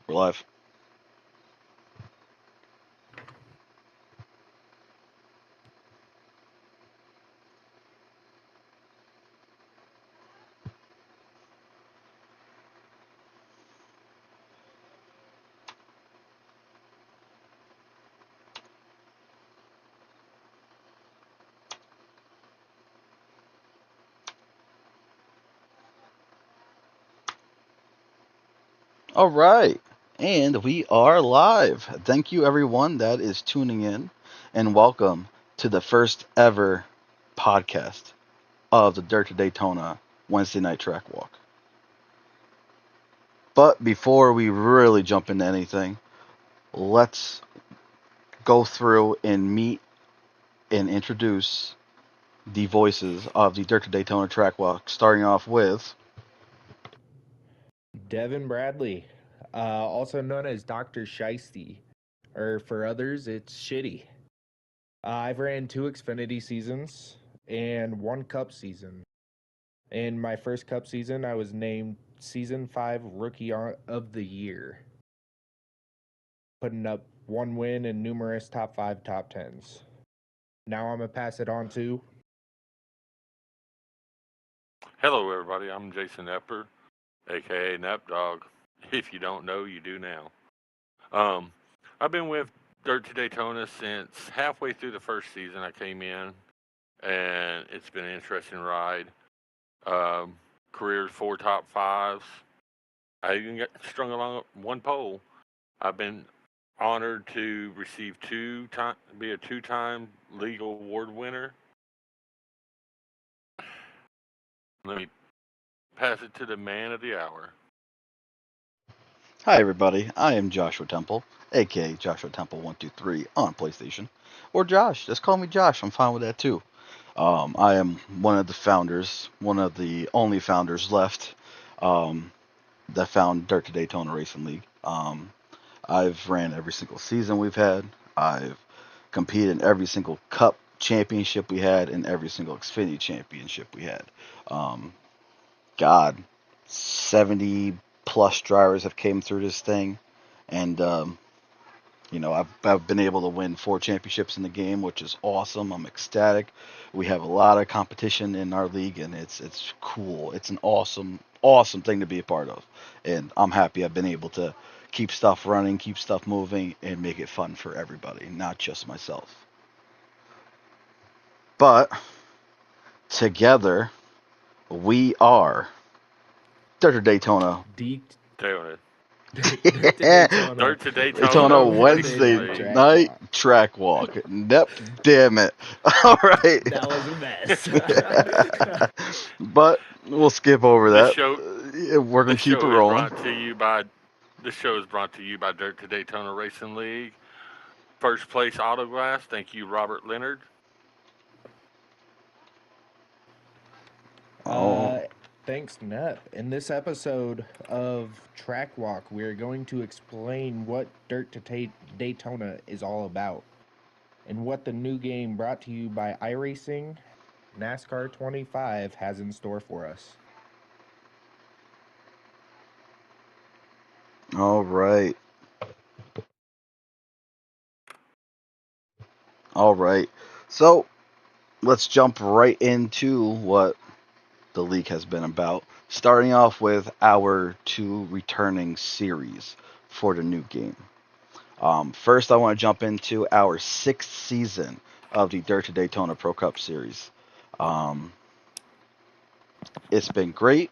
We're live. All right. And we are live. Thank you, everyone that is tuning in, and welcome to the first ever podcast of the Dirt to Daytona Wednesday Night Track Walk. But before we really jump into anything, let's go through and meet and introduce the voices of the Dirt to Daytona Track Walk, starting off with. Devin Bradley, also known as Dr. Shiesty, or for others, it's Shitty. I've ran 2 Xfinity seasons and 1 Cup season. In my first Cup season, I was named Season 5 Rookie of the Year, putting up 1 win and numerous top 5 top 10s. Now I'm going to pass it on to. Hello, everybody. I'm Jason Epper, aka Napdog. If you don't know, you do now. I've been with Dirt to Daytona since halfway through the first season. I came in, and it's been an interesting ride. Um, Career 4 top 5s. I even got strung along one pole. I've been honored to receive be a 2-time league award winner. Let me pass it to the man of the hour. Hi, everybody. I am Joshua Temple, aka Joshua Temple 123 on PlayStation, or Josh. Just call me Josh. I'm fine with that too. I am one of the founders, one of the only founders left um, that found Dirt to Daytona Racing League. I've ran every single season we've had. I've competed in every single Cup championship we had and every single Xfinity championship we had. Um, God, 70 plus drivers have came through this thing, and I've been able to win 4 championships in the game, which is awesome. I'm ecstatic. We have a lot of competition in our league, and it's cool. It's an awesome thing to be a part of, and I'm happy I've been able to keep stuff running, keep stuff moving, and make it fun for everybody, not just myself. But together, we are Dirt to Daytona. Daytona. Dirt to Daytona Daytona Wednesday Racing League. night track walk. Yep, damn it. All right. That was a mess. But we'll skip over This that. show, We're gonna this keep it show is rolling. brought to you by. This show is brought to you by Dirt to Daytona Racing League. First place auto glass. Thank you, Robert Leonard. Oh, Thanks, Nep. In this episode of Track Walk, we are going to explain what Dirt to Daytona is all about and what the new game brought to you by iRacing NASCAR 25 has in store for us. all right. All right. So let's jump right into what the league has been about. Starting off with our 2 returning series for the new game. First, I want to jump into our 6th season of the Dirt to Daytona Pro Cup Series. Um, it's been great.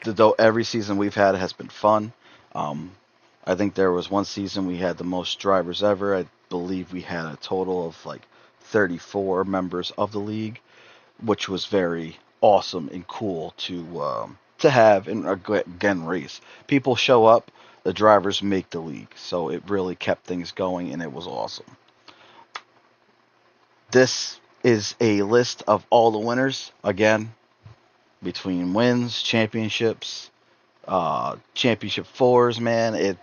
Though every season we've had has been fun. Um, I think there was one season we had the most drivers ever. I believe we had a total of like 34 members of the league, which was very awesome and cool to have and again race. People show up, the drivers make the league, so it really kept things going and it was awesome. This is a list of all the winners again between wins, championships, championship fours. Man, it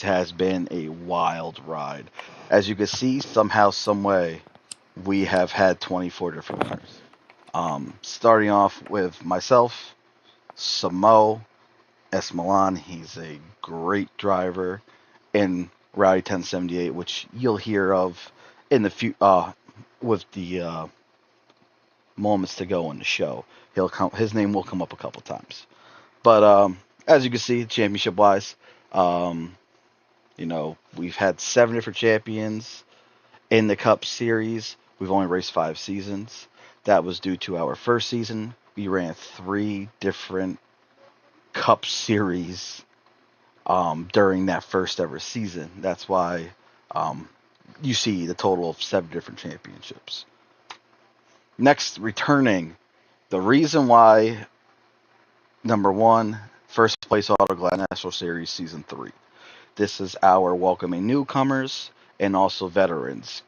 has been a wild ride. As you can see, somehow, some way, we have had 24 different winners. Starting off with myself, Samo, S. Milan. He's a great driver in Rally 1078, which you'll hear of in the with the moments to go in the show. He'll come. His name will come up a couple times. But as you can see, championship wise, um, we've had 7 different champions in the Cup Series. We've only raced 5 seasons. That was due to our first season. We ran 3 different Cup Series during that first ever season. That's why you see the total of 7 different championships. Next, returning. The reason why, number one, first place Auto Glad National Series Season 3. This is our welcoming newcomers and also veterans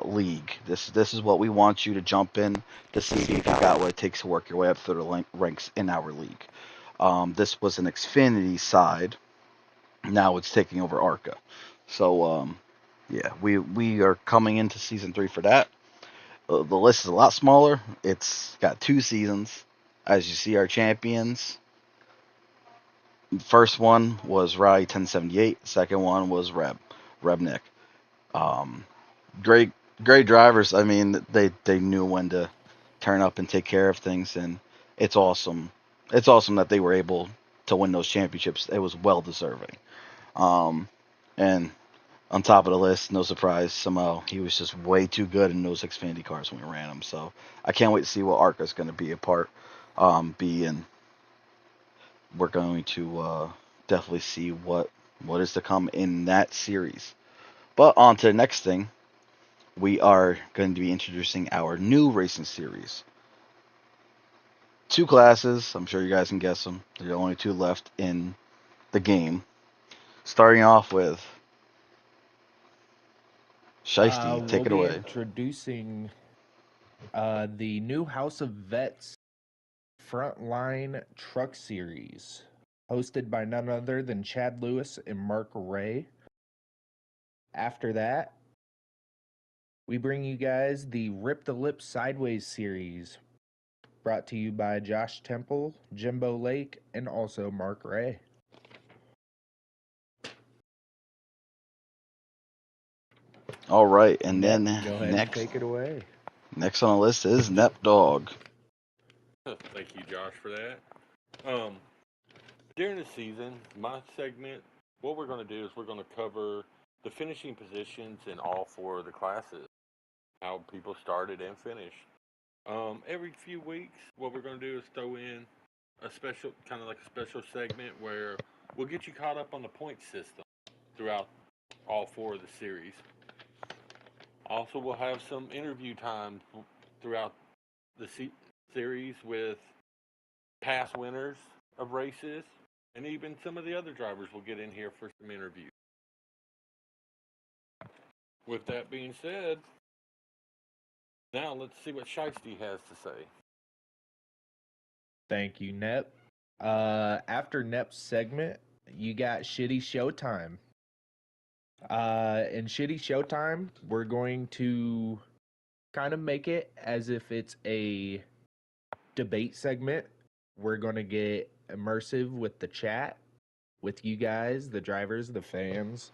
league. This is what we want you to jump in to see if you got what it takes to work your way up through the ranks in our league. This was an Xfinity side. Now it's taking over ARCA. So yeah, we are coming into season 3 for that. The list is a lot smaller. It's got 2 seasons. As you see, our champions. First one was Rye 1078. Second one was Rebnick. Um, great drivers. I mean, they knew when to turn up and take care of things, and it's awesome. It's awesome that they were able to win those championships. It was well deserving. And on top of the list, no surprise, somehow he was just way too good in those Xfinity cars when we ran them. So I can't wait to see what ARCA is going to be and we're going to definitely see what is to come in that series. But on to the next thing, we are going to be introducing our new racing series. 2 classes. I'm sure you guys can guess them. There are only 2 left in the game. Starting off with Shiesty, take it We'll be away. introducing the new House of Vets Frontline Truck Series, hosted by none other than Chad Lewis and Mark Ray. After that, we bring you guys the Rip the Lip Sideways Series, brought to you by Josh Temple, Jimbo Lake, and also Mark Ray. All right, and Nep, then go ahead and take it away. next on the list is Nep Dog. Thank you, Josh, for that. During the season, my segment, what we're going to do is we're going to cover the finishing positions in all 4 of the classes, how people started and finished. Every few weeks, what we're going to do is throw in a special, kind of like a special segment where we'll get you caught up on the point system throughout all 4 of the series. Also, we'll have some interview time throughout the series with past winners of races, and even some of the other drivers will get in here for some interviews. With that being said, now let's see what Shiesty has to say. Thank you, Nep. After Nep's segment, you got Shitty Showtime. In Shitty Showtime, we're going to kind of make it as if it's a debate segment. We're going to get immersive with the chat, with you guys, the drivers, the fans,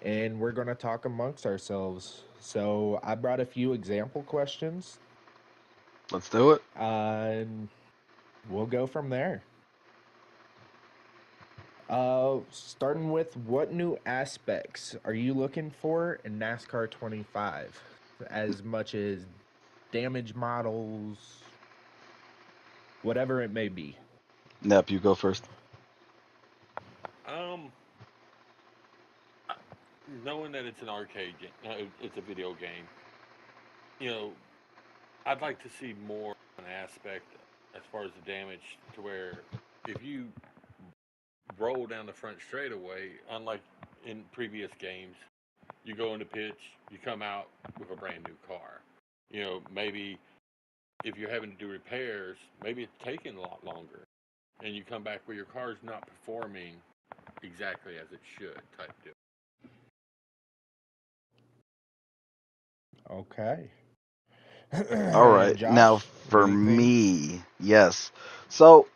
and we're going to talk amongst ourselves. So I brought a few example questions, Let's do it. and we'll go from there. Starting with, what new aspects are you looking for in NASCAR 25? As much as damage models, whatever it may be. Nep, you go first. Knowing that it's an arcade game, it's a video game, you know, I'd like to see more an aspect as far as the damage to where if you roll down the front straightaway, unlike in previous games, you go into pitch, you come out with a brand new car. Maybe if you're having to do repairs, maybe it's taking a lot longer, and you come back where your car's not performing exactly as it should, type deal. Okay. All right. Josh, Now what for do you think? me, yes. So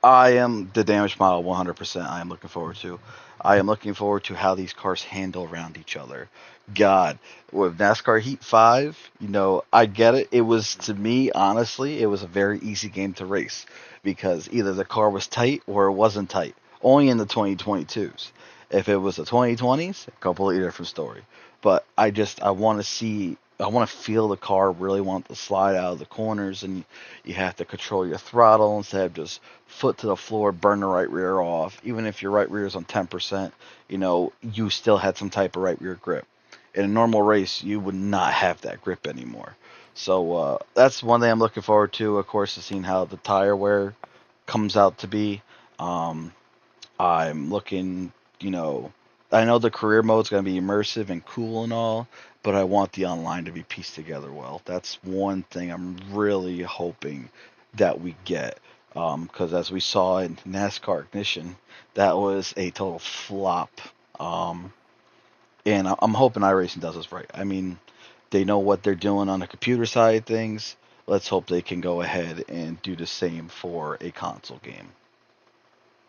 I am the damage model 100%. I am looking forward to. I am looking forward to how these cars handle around each other. God, with NASCAR Heat 5, I get it. It was, to me, honestly, it was a very easy game to race because either the car was tight or it wasn't tight. Only in the 2022s. If it was the 2020s, a completely different story. But I want to see, I want to feel the car really want to slide out of the corners, and you have to control your throttle instead of just foot to the floor, burn the right rear off. Even if your right rear is on 10%, you still had some type of right rear grip. In a normal race, you would not have that grip anymore. So that's one thing I'm looking forward to. Of course, is seeing how the tire wear comes out to be. Um, I'm looking, you know, I know the career mode's going to be immersive and cool and all, but I want the online to be pieced together well. That's one thing I'm really hoping that we get. Because as we saw in NASCAR Ignition, that was a total flop. Um, and I'm hoping iRacing does this right. I mean, they know what they're doing on the computer side of things. Let's hope they can go ahead and do the same for a console game.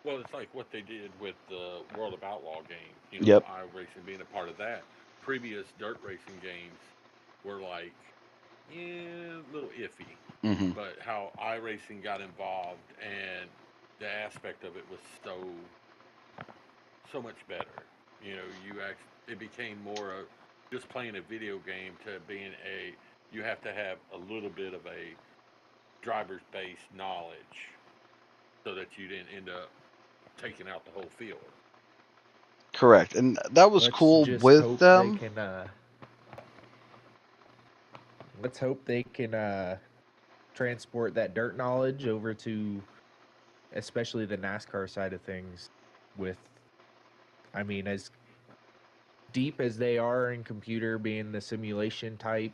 Well, it's like what they did with the World of Outlaw game. Yep. iRacing being a part of that. Previous dirt racing games were like, yeah, a little iffy. Hmm. But how iRacing got involved and the aspect of it was so much better. It became more of just playing a video game to being you have to have a little bit of a driver's base knowledge so that you didn't end up taking out the whole field. Correct. And that was Let's cool just with hope they them. can. Let's hope they can transport that dirt knowledge over to, especially the NASCAR side of things. With, I mean, as deep as they are in computer, being the simulation type,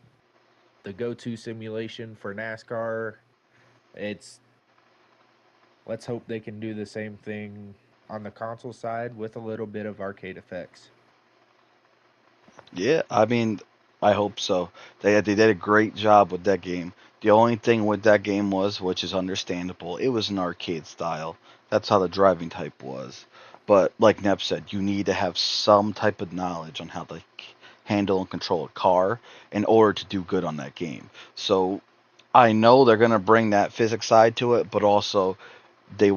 the go-to simulation for NASCAR, it's. Let's hope they can do the same thing on the console side with a little bit of arcade effects. Yeah, I mean, I hope so. They did a great job with that game. The only thing with that game was, which is understandable, it was an arcade style. That's how the driving type was. But like Nep said, you need to have some type of knowledge on how to handle and control a car in order to do good on that game. So I know they're gonna bring that physics side to it, but also they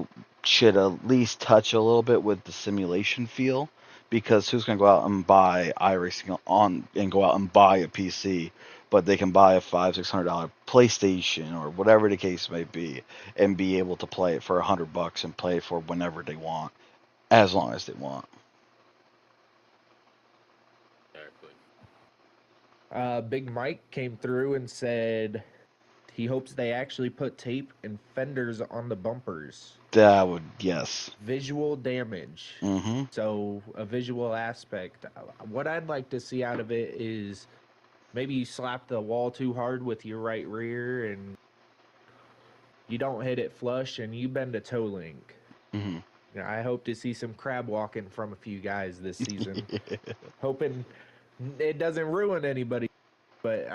should at least touch a little bit with the simulation feel, because who's going to go out and buy iRacing on and go out and buy a PC, but they can buy a $500-600 PlayStation or whatever the case may be and be able to play it for $100 and play it for whenever they want, as long as they want. Exactly. Big Mike came through and said he hopes they actually put tape and fenders on the bumpers. That would, yes. Visual damage. Mm-hmm. So, a visual aspect. What I'd like to see out of it is maybe you slap the wall too hard with your right rear and you don't hit it flush and you bend a toe link. Mm-hmm. I hope to see some crab walking from a few guys this season. Hoping it doesn't ruin anybody, but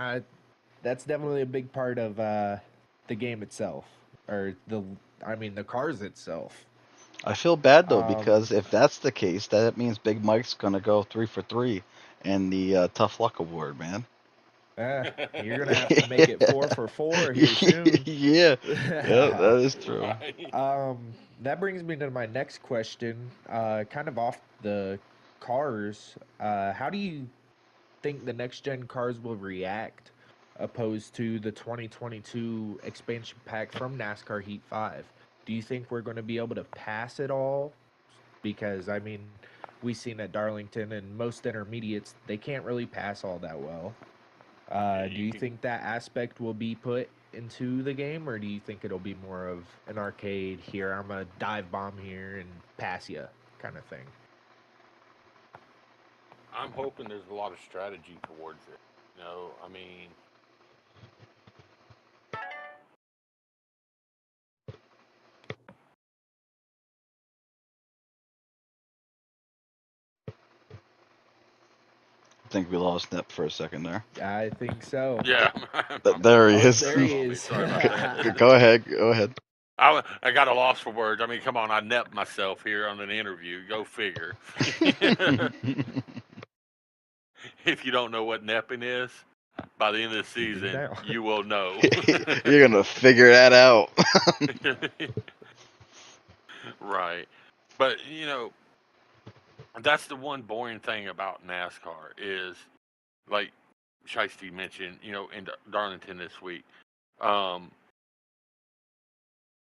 that's definitely a big part of the game itself, or the cars itself. I feel bad though, Um, because if that's the case, that means Big Mike's gonna go 3 for 3 in the Tough Luck Award, man. you're gonna have to make it 4 for 4 here soon. Yeah, yeah, that is true. Right. That brings me to my next question, kind of off the cars. How do you think the next gen cars will react opposed to the 2022 expansion pack from NASCAR Heat 5? Do you think we're going to be able to pass it all? Because, I mean, we've seen at Darlington and most intermediates, they can't really pass all that well. Yeah, Do you think that aspect will be put into the game, or do you think it'll be more of an arcade, here, I'm a dive bomb here and pass you kind of thing? I'm hoping there's a lot of strategy towards it. I mean, I think we lost Nep for a second there. I think so. yeah. There he Oh, is. there he is. Sorry about that. Go ahead. Go ahead. I got a loss for words. I mean, come on, I nepped myself here on an interview. Go figure. If you don't know what nepping is, by the end of the You do season, now. you will know. You're gonna figure that out. Right. But, that's the one boring thing about NASCAR is, like Shiesty mentioned, in Darlington this week, um,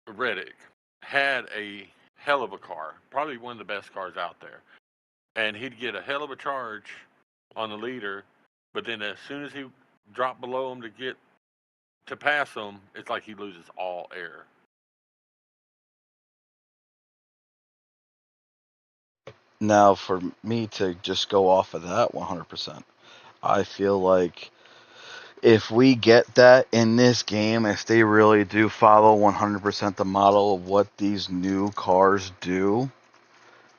Reddick had a hell of a car, probably one of the best cars out there. And he'd get a hell of a charge on the leader, but then as soon as he dropped below him to get to pass him, it's like he loses all air. Now, for me to just go off of that 100%, I feel like if we get that in this game, if they really do follow 100% the model of what these new cars do,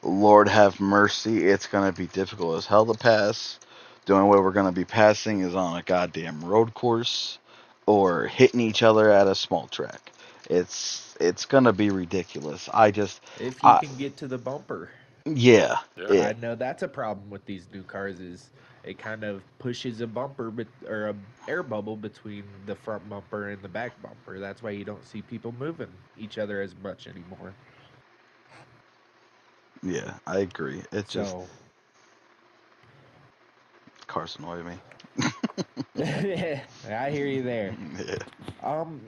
Lord have mercy, it's going to be difficult as hell to pass. The only way we're going to be passing is on a goddamn road course or hitting each other at a small track. It's going to be ridiculous. If you I can get to the bumper. yeah, Yeah. it I know that's a problem with these new cars is it kind of pushes a bumper or a air bubble between the front bumper and the back bumper. That's why you don't see people moving each other as much anymore. yeah, I agree. It just So cars annoy me. I hear you there. Yeah. Um,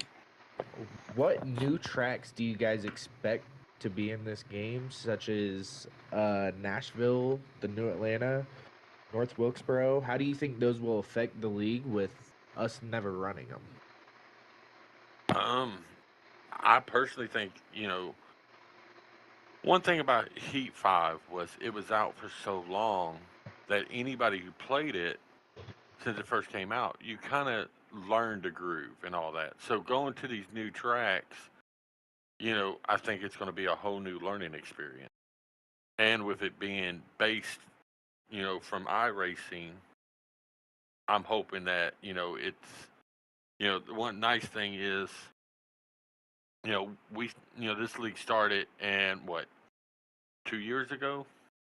what new tracks do you guys expect to be in this game, such as Nashville, the New Atlanta, North Wilkesboro? How do you think those will affect the league with us never running them? Um, I personally think, one thing about Heat 5 was it was out for so long that anybody who played it since it first came out, you kind of learned the groove and all that. So going to these new tracks, I think it's going to be a whole new learning experience. And with it being based, from iRacing, I'm hoping that, the one nice thing is, we, this league started and what, 2 years ago?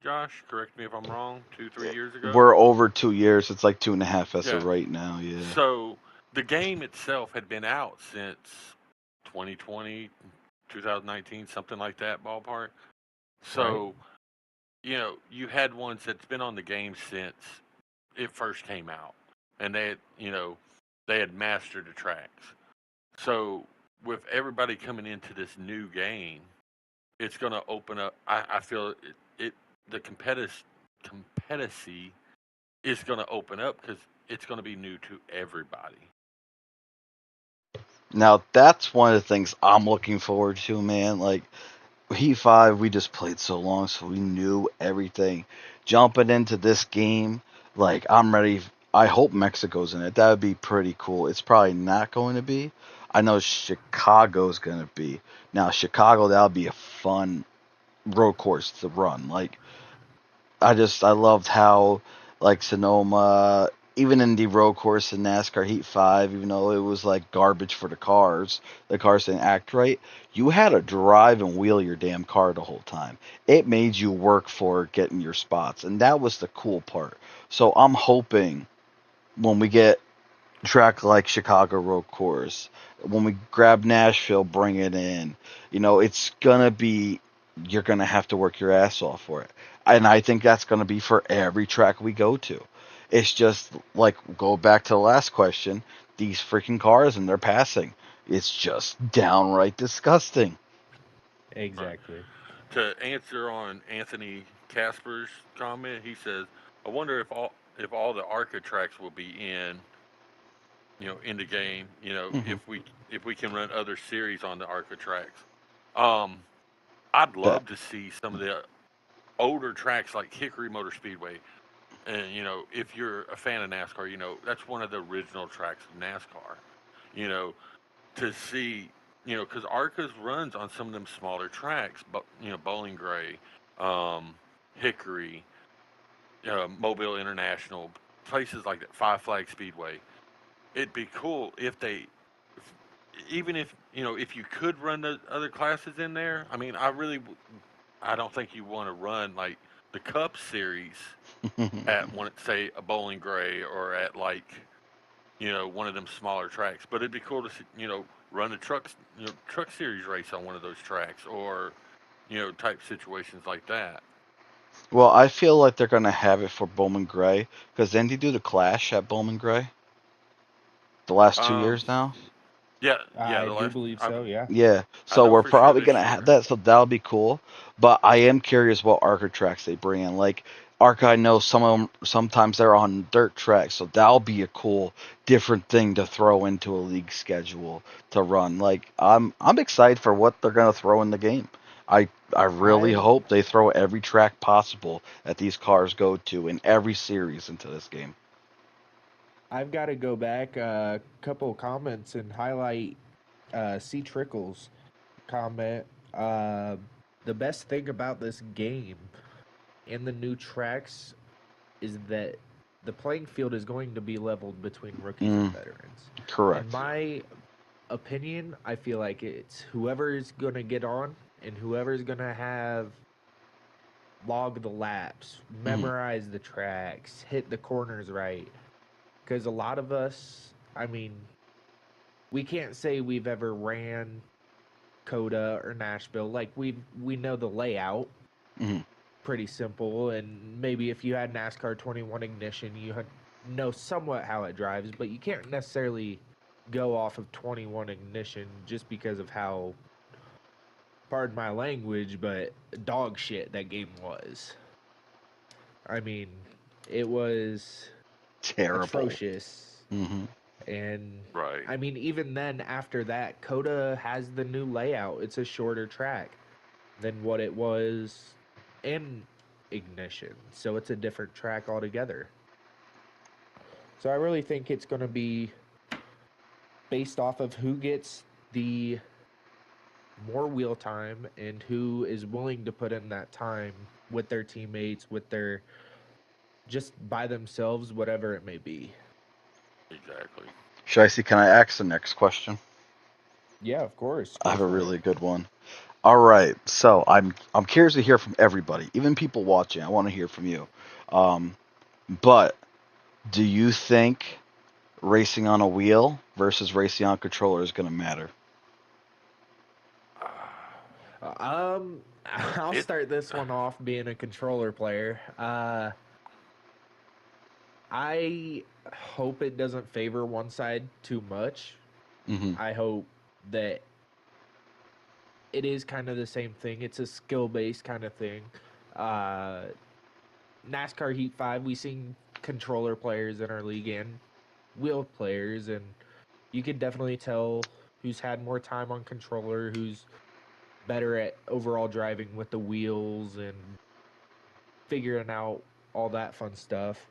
Josh, correct me if I'm wrong. 3 years ago. We're over 2 years. It's like 2.5 as of Yeah. right now. Yeah. So the game itself had been out since 2020, 2019, something like that ballpark. Right? So you had ones that's been on the game since it first came out, and they had mastered the tracks. So with everybody coming into this new game, it's going to open up. I feel the competicy is going to open up because it's going to be new to everybody. Now that's one of the things I'm looking forward to, man. Like Heat 5, we just played so long, so we knew everything. Jumping into this game, like, I'm ready. I hope Mexico's in it. That would be pretty cool. It's probably not going to be. I know Chicago's going to be. Now, Chicago, that'll be a fun road course to run. Like, I loved how, like, Sonoma, even in the road course in NASCAR Heat 5, even though it was like garbage for the cars didn't act right, you had to drive and wheel your damn car the whole time. It made you work for getting your spots, and that was the cool part. So I'm hoping when we get track like Chicago road course, when we grab Nashville, bring it in, it's gonna be, you're gonna have to work your ass off for it. And I think that's gonna be for every track we go to. It's just like, go back to the last question, these freaking cars and they're passing. It's just downright disgusting. Right. Exactly. To answer on Anthony Casper's comment, he says, "I wonder if all the ARCA tracks will be in the game. Hmm. If we can run other series on the ARCA tracks. Um, I'd That love to see some of the older tracks like Hickory Motor Speedway. And if you're a fan of NASCAR, that's one of the original tracks of NASCAR. You know, to see, because Arca's runs on some of them smaller tracks, but Bowling Gray, um, Hickory, Mobile International, places like that, Five Flag Speedway. It'd be cool if they even if if you could run the other classes in there, I mean, I don't think you want to run like the Cup Series at one, say, a Bowling Gray or at like one of them smaller tracks. But it'd be cool to run a truck series race on one of those tracks, or type situations like that. Well, I feel like they're gonna have it for Bowman Gray because then they do the Clash at Bowman Gray the last two Um, years now. yeah, yeah. I The do last believe so. Yeah. Yeah, I so know we're for sure probably this gonna have year. that, so that'll be cool. But I am curious what ARCA tracks they bring in. Like ARCA, I know some of them sometimes they're on dirt tracks, so that'll be a cool, different thing to throw into a league schedule to run. Like I'm excited for what they're gonna throw in the game. I really I've hope they throw every track possible that these cars go to in every series into this game. I've got to go back a couple comments and highlight C Trickles comment. Uh, the best thing about this game and the new tracks is that the playing field is going to be leveled between rookies and Mm, veterans. In correct. my opinion, I feel like it's whoever's going to get on and whoever's going to have log the laps, Hmm. memorize the tracks, hit the corners right. Because a lot of us, I mean, we can't say we've ever ran Coda or Nashville. Like we know the layout, Hmm. pretty simple, and maybe if you had NASCAR 21 ignition, know somewhat how it drives, but you can't necessarily go off of 21 ignition just because of how, pardon my language, but dog shit that game was. I mean, it was Terrible. atrocious. Hmm. And Right. I mean, even then, after that, Coda has the new layout. It's a shorter track than what it was in Ignition. So it's a different track altogether. So I really think it's going to be based off of who gets the more wheel time and who is willing to put in that time with their teammates, with their just by themselves, whatever it may be. Exactly. Shicey, can I ask the next question? Yeah, of course. I Go have a for it. really good one. All right, so I'm curious to hear from everybody, even people watching. I want to hear from you. Um, but do you think racing on a wheel versus racing on a controller is going to matter? I'll It. start this one off being a controller player. I hope it doesn't favor one side too much. Hmm. I hope that it is kind of the same thing. It's a skill based kind of thing. Uh, NASCAR Heat 5, we seen controller players in our league and wheel players, and you could definitely tell who's had more time on controller, who's better at overall driving with the wheels and figuring out all that fun stuff.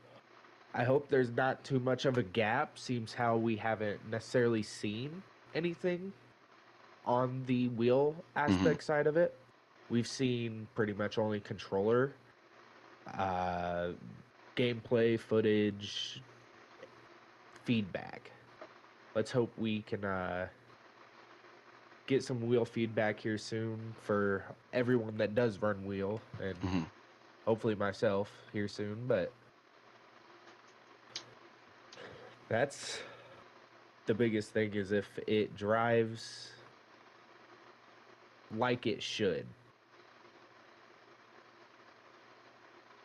I hope there's not too much of a gap. Seems how we haven't necessarily seen anything on the wheel Hmm. aspect side of it. We've seen pretty much only controller, uh, gameplay footage, feedback. Let's hope we can get some wheel feedback here soon for everyone that does run wheel, and Hmm. hopefully myself here soon. But that's the biggest thing is if it drives like it should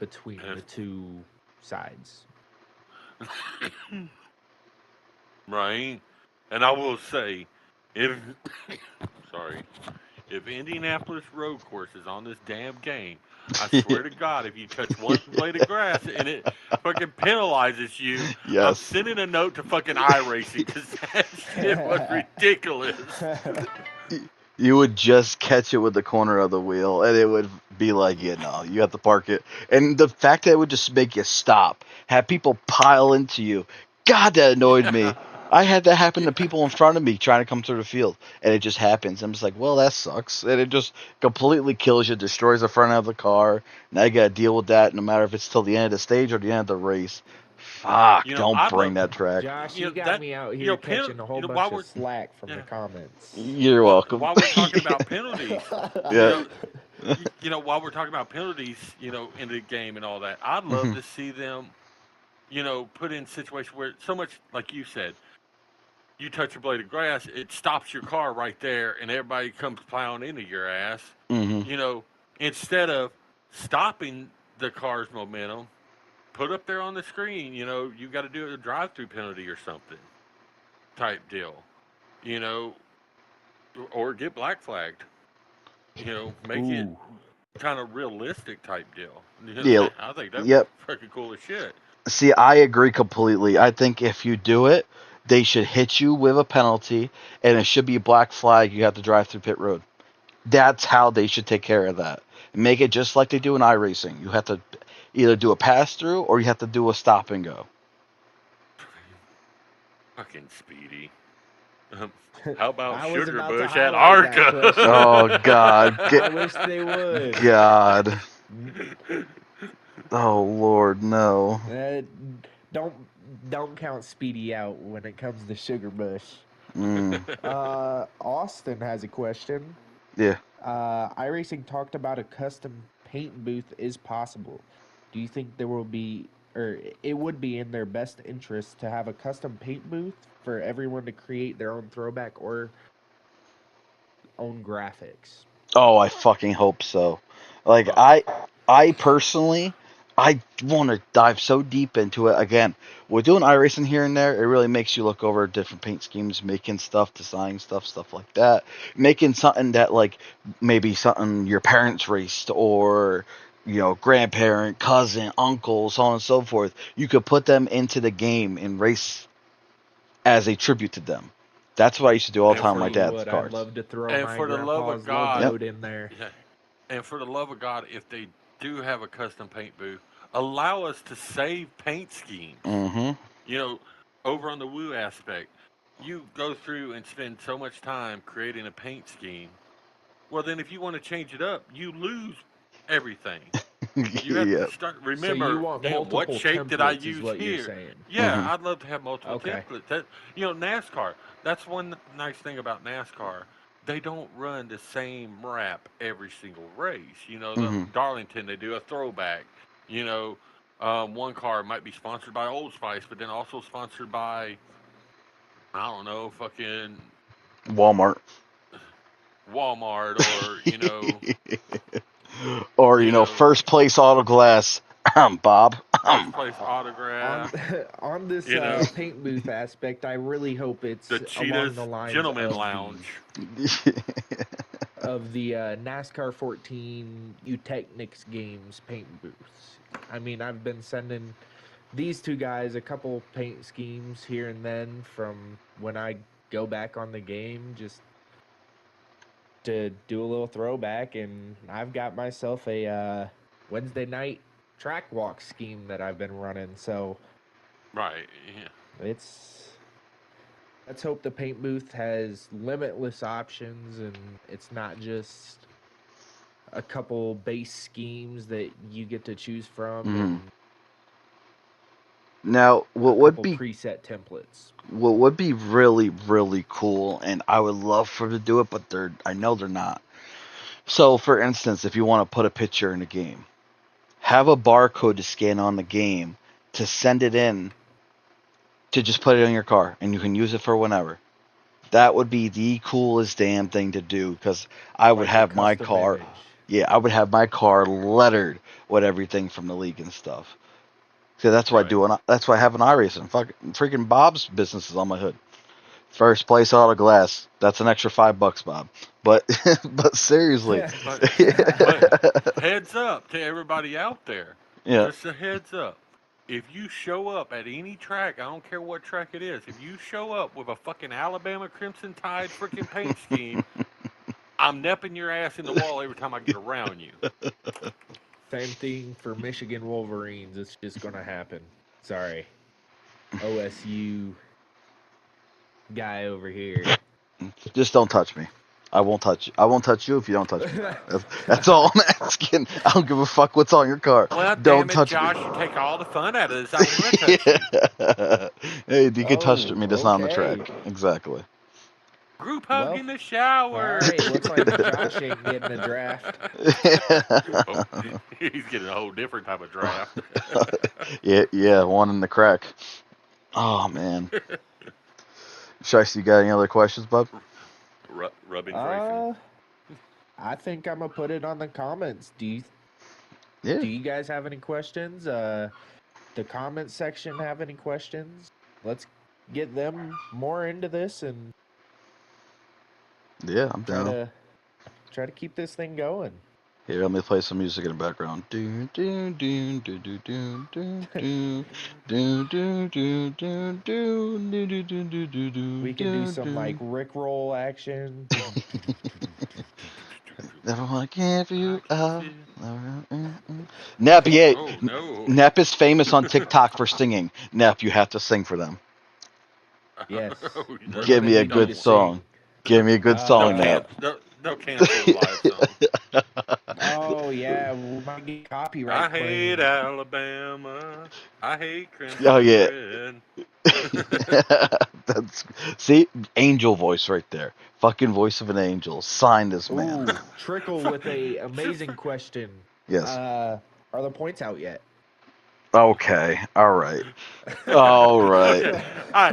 between And the two sides. right. And I will say, if sorry, if Indianapolis road course is on this damn game, I swear to God, if you touch one blade of grass and it fucking penalizes you, I'm Yes. sending a note to fucking iRacing because that shit was ridiculous. You would just catch it with the corner of the wheel, and it would be like, yeah, no, you have to park it. And the fact that it would just make you stop, have people pile into you, God, that annoyed me. I had that happen to Yeah. people in front of me trying to come through the field, and it just happens. I'm just like, well, that sucks. And it just completely kills you, destroys the front of the car. Now you got to deal with that no matter if it's till the end of the stage or the end of the race. Fuck! You know, Don't I'd bring love, that track. Josh, you you know, got that, me out you here know, catching a whole while bunch of we're, slack from the yeah, comments. You're well, welcome. while we're talking about penalties, you Yeah. know, while we're talking about penalties, in the game and all that, I'd love Mhm. to see them, put in situations where so much, like you said, you touch a blade of grass, it stops your car right there, and everybody comes plowing into your ass. Mhm. You know, instead of stopping the car's momentum, put up there on the screen, you got to do a drive-through penalty or something type deal. You know, or get black flagged. Make it Ooh. kind of realistic type deal. Yeah. I think that'd be Yep. freaking cool as shit. See, I agree completely. I think if you do it, they should hit you with a penalty, and it should be a black flag. You have to drive through pit road. That's how they should take care of that. Make it just like they do in iRacing. You have to either do a pass through or you have to do a stop and go. Fucking Speedy. How about I was Sugar about to Bush at highlight that question. Oh God, I wish they would. God. Oh Lord, no. Uh, don't don't count Speedy out when it comes to Sugar Bush. Mm, Austin has a question. yeah. iRacing talked about a custom paint booth is possible. Do you think there will be, or it would be in their best interest to have a custom paint booth for everyone to create their own throwback or own graphics? Oh, I fucking hope so. Like Oh, I personally, I want to dive so deep into it. Again, we're doing iRacing here and there. It really makes you look over different paint schemes, making stuff, designing stuff like that. Making something that like maybe something your parents raced or grandparent, cousin, uncle, so on and so forth. You could put them into the game and race as a tribute to them. That's what I used to do all I the and time with for my the certainly dad's would. I'd cards. love to throw and my for the love of grandpa's God, Yep. logo in there. yeah, and for the love of God, if they do have a custom paint booth, allow us to save paint schemes. Mm-hmm. You know, over on the Woo aspect, you go through and spend so much time creating a paint scheme. Well, then if you want to change it up, you lose everything. You have to Yep. start. So you Remember, want damn, what multiple shape did I templates, is use what you're here? saying. Yeah, Mm-hmm. I'd love to have multiple Okay. templates. NASCAR. That's one nice thing about NASCAR. They don't run the same wrap every single race. The Mm-hmm. Darlington, they do a throwback. You know, one car might be sponsored by Old Spice, but then also sponsored by, I don't know, fucking Walmart. Walmart, or Or you know, first place auto glass. Bob. first place On autograph. on this You know, paint booth aspect, I really hope the it's along Cheetahs the lines Gentleman Lounge. of the NASCAR 14 Utechnics games paint booths. I mean, I've been sending these two guys a couple paint schemes here and then from when I go back on the game just to do a little throwback, and I've got myself a Wednesday night track walk scheme that I've been running. So Right. Yeah. it's let's hope the paint booth has limitless options and it's not just a couple base schemes that you get to choose from Mhm. and Now, a couple preset templates. what would be really really cool, and I would love for them to do it, but I know they're not. So, for instance, if you want to put a picture in a game, have a barcode to scan on the game to send it in to just put it on your car, and you can use it for whenever. That would be the coolest damn thing to do because I would Like a have my custom car, image. yeah, I would have my car lettered with everything from the league and stuff. So that's why I Right. do. That's why I have an iRacing. Fucking freaking Bob's business is on my hood. First place auto glass. That's an extra $5, Bob. But but seriously, But but heads up to everybody out there. yeah. Just a heads up. If you show up at any track, I don't care what track it is, if you show up with a fucking Alabama Crimson Tide freaking paint scheme, I'm nepping your ass in the wall every time I get around you. Same thing for Michigan Wolverines. It's just going to happen. Sorry. OSU guy over here. Just don't touch me. I won't touch you. I won't touch you if you don't touch me. That's all I'm asking. I don't give a fuck what's on your car. Well, Don't damn it, touch me. Josh, you take all the fun out of this. I want to touch you. Hey, you can touch Oh, me, just not on the track. okay. Exactly. Group hug Well, in the all shower. right. Looks like Josh ain't getting a draft. Oh, he's getting a whole different type of draft. yeah, one in the crack. Oh man. Shice, you got any other questions, bud? Rubbing's racing. Uh, I think I'm gonna put it on the comments. Yeah. Do you guys have any questions? The comment section have any questions? Let's get them more into this and Yeah, I'm try down. to keep this thing going. Here, let me play some music in the background. Do do do do do do do do do do do do do do do do We can do do some like do. Rickroll action. Never wanna give I you can up. feel. Nep, yeah, Oh no. Nep is famous on TikTok for singing. Nep, you have to sing for them. Yes, we're Give gonna me a need you good to song. sing. Give me a good They'll song, Uh, Nep. they'll cancel the live song. oh yeah, we might get I copyright hate claim. Alabama. I hate Oh crimson yeah. red. That's see, angel voice right there. Fucking voice of an angel. Sign this man. Ooh, Trickle with a amazing Just question. Yes. Are the points out yet? Okay. All right. All right.